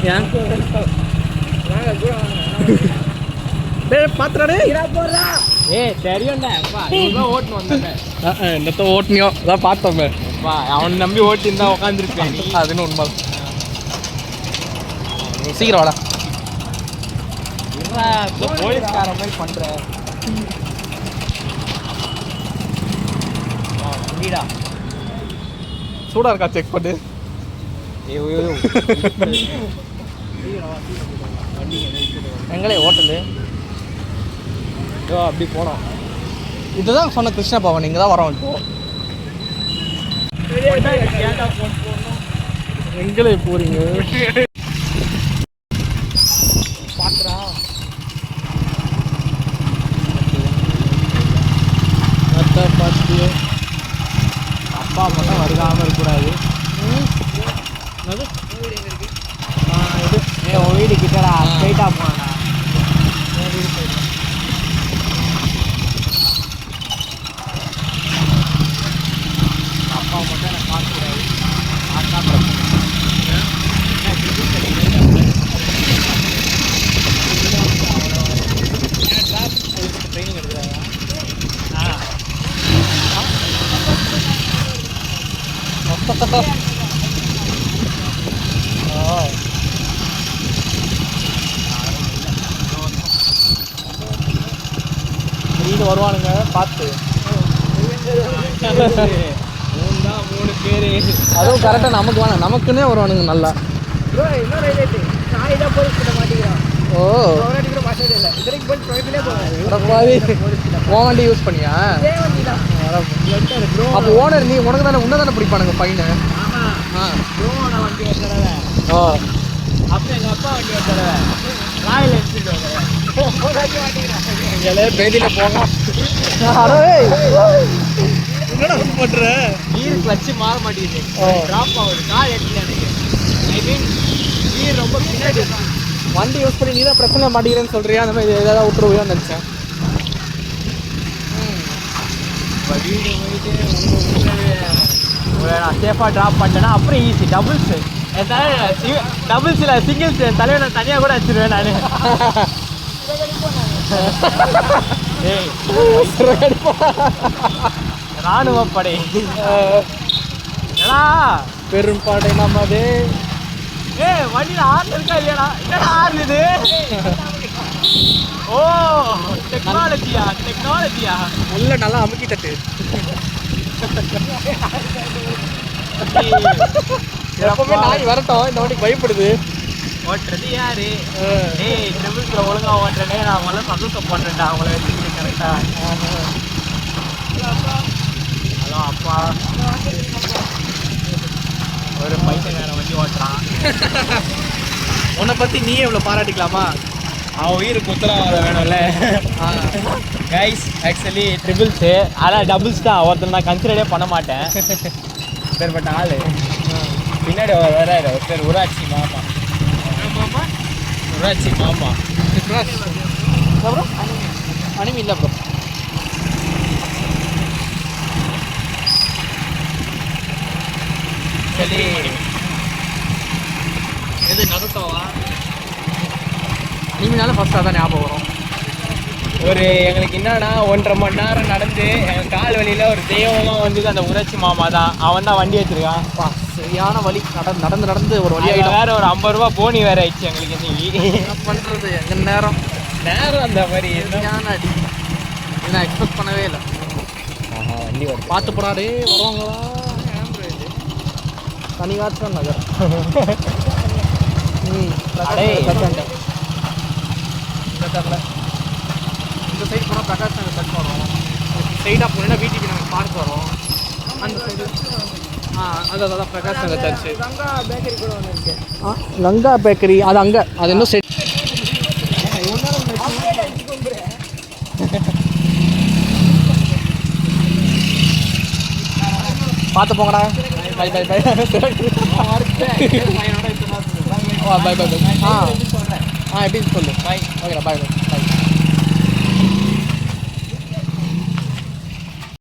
ஏன் பாத்துறாடே தெரியும்டா ஓட்டுன்னு வந்தேன் என்னத்த ஓட்டுனியோ அதான் பார்த்தோமே அவனை நம்பி ஓட்டிருந்தா உட்காந்துருப்பேன் அதுன்னு உண்மை சீக்கிரம் வாடா போலீஸ்கார மாதிரி பண்ற வண்டிடா சூடா இருக்கா செக் பண்ணு எங்களே ஹோட்டலு அப்படி போனோம் இதுதான் சொன்ன கிருஷ்ண பவன் இங்கே தான் வரோம் இப்போ எங்களே போறீங்க பாத்துறா பார்த்து அப்பா மட்டும் வருகாமல் இருக்கக்கூடாது உன் வீடு கிட்டடா ஸ்ட்ரைட்டா போனா அப்பா மட்டும் எனக்கு பார்க்கக்கூடாது ட்ரைனிங் எடுக்கிறாங்க வீடு வருவானுங்க பார்த்து 3 பேர் அதுவும் கரெக்டாக நமக்கு வேணாம் நமக்குன்னே வருவானுங்க நல்லா ஓ வண்டி யூஸ் பண்ணியா அப்போ ஓனர் நீ உனக்கு தானே உன்ன தானே பிடிப்பானுங்க ஃபைனு வண்டி ஒரு தடவை ஓ அப்புறம் எங்கள் அப்பா வண்டி ஒரு தடவை ராயல் என்ஃபீல்டு எங்களே பேதியில் போங்க என்னடா பண்ணுற நீர் கிளச்சு மாற மாட்டேங்குது ட்ராப் ஆகுது கால் எடுத்துல எனக்கு ஐ மீன் நீர் ரொம்ப பின்னாடி வண்டி யூஸ் பண்ணி நீ தான் பிரச்சனை மாட்டேங்கிறேன்னு சொல்கிறியா அந்த மாதிரி ஏதாவது விட்டுருவியோன்னு நினச்சேன் இப்போ வீடு போயிட்டு நான் சேஃபாக ட்ராப் பண்ணிட்டேன்னா அப்புறம் ஈஸி டபுள்ஸு டபுள்ஸில் சிங்கிள்ஸ் என் தலையை நான் தனியாக கூட வச்சுருவேன் நான் ராணுவ படை ஏன்னா பெரும்பாடை நம்மதே வண்டியில் ஆறு இருக்கா இல்லையாடா என்னடா ஆறு இது ஓ டெக்னாலஜியா உள்ள நல்லா அமுக்கி தட்டு எப்பவுமே நாய் வரட்டும் இந்த வண்டி பயப்படுது ஓட்டுறது யாரு ட்ரிபிள்ஸில் ஒழுங்கா ஓட்டுறேனே நான் முதல்ல சந்தோஷப்படுறேன்டா அவங்கள வச்சுக்கிட்டு கரெக்டா ஹலோ அப்பா ஒரு பைசக்காரன் வண்டி ஓட்டுறான் உன்னை பற்றி நீயே இவ்வளோ பாராட்டிக்கலாமா அவன் உயிருக்கு உத்தரவாதம் வேணும்ல கைஸ் ஆக்சுவலி ட்ரிபிள்ஸு அதான் டபுள்ஸ் தான் ஒருத்தர் நான் கன்சிடரே பண்ண மாட்டேன் பேர்பட்ட ஆள் பின்னாடி வராரு ஒரு பேர் ஊராட்சி மாமா ஊராட்சி மாமா ப்ரோ அனிமி இல்லை ப்ரோ சரி எது நடுத்தவா அனிமினாலும் ஃபஸ்ட்டாக தான் ஞாபகம் வரும் ஒரு எங்களுக்கு என்னன்னா 1.5 மணி நேரம் நடந்து எங்கள் கால் வழியில் ஒரு தெய்வமாக வந்தது அந்த ஊராட்சி மாமா தான் அவன் தான் வண்டி வச்சிருக்கான் சரியான வழி நடந்து நடந்து ஒரு வழியாக வேற ஒரு 50 ரூபா போனி வேற ஆயிடுச்சு எங்களுக்கு இன்னைக்கு என்ன பண்ணுறது எங்கள் நேரம் அந்த மாதிரி சரியான அடி நான் எக்ஸ்பெக்ட் பண்ணவே இல்லை வண்டி வரும் பார்த்து போடாடே வருவாங்களா தனிகாற்றம் நகர் இந்த சைடு போனால் பிரகாஷ் நகர் சர்ச் வரும் சைடாக போனீங்கன்னா வீட்டுக்கு நாங்கள் பார்க் வரும் அந்த சைடு அதான் பிரகாஷ் நகர் சர்ச்சு கங்கா பேக்கரி கூட ஒன்று இருக்கு கங்கா பேக்கரி அது அங்கே அது இன்னும் சைடு பார்த்து போங்கடா bye bye bye bye bye bye எப்படி சொல்லு பை ஓகேடா பை பை பை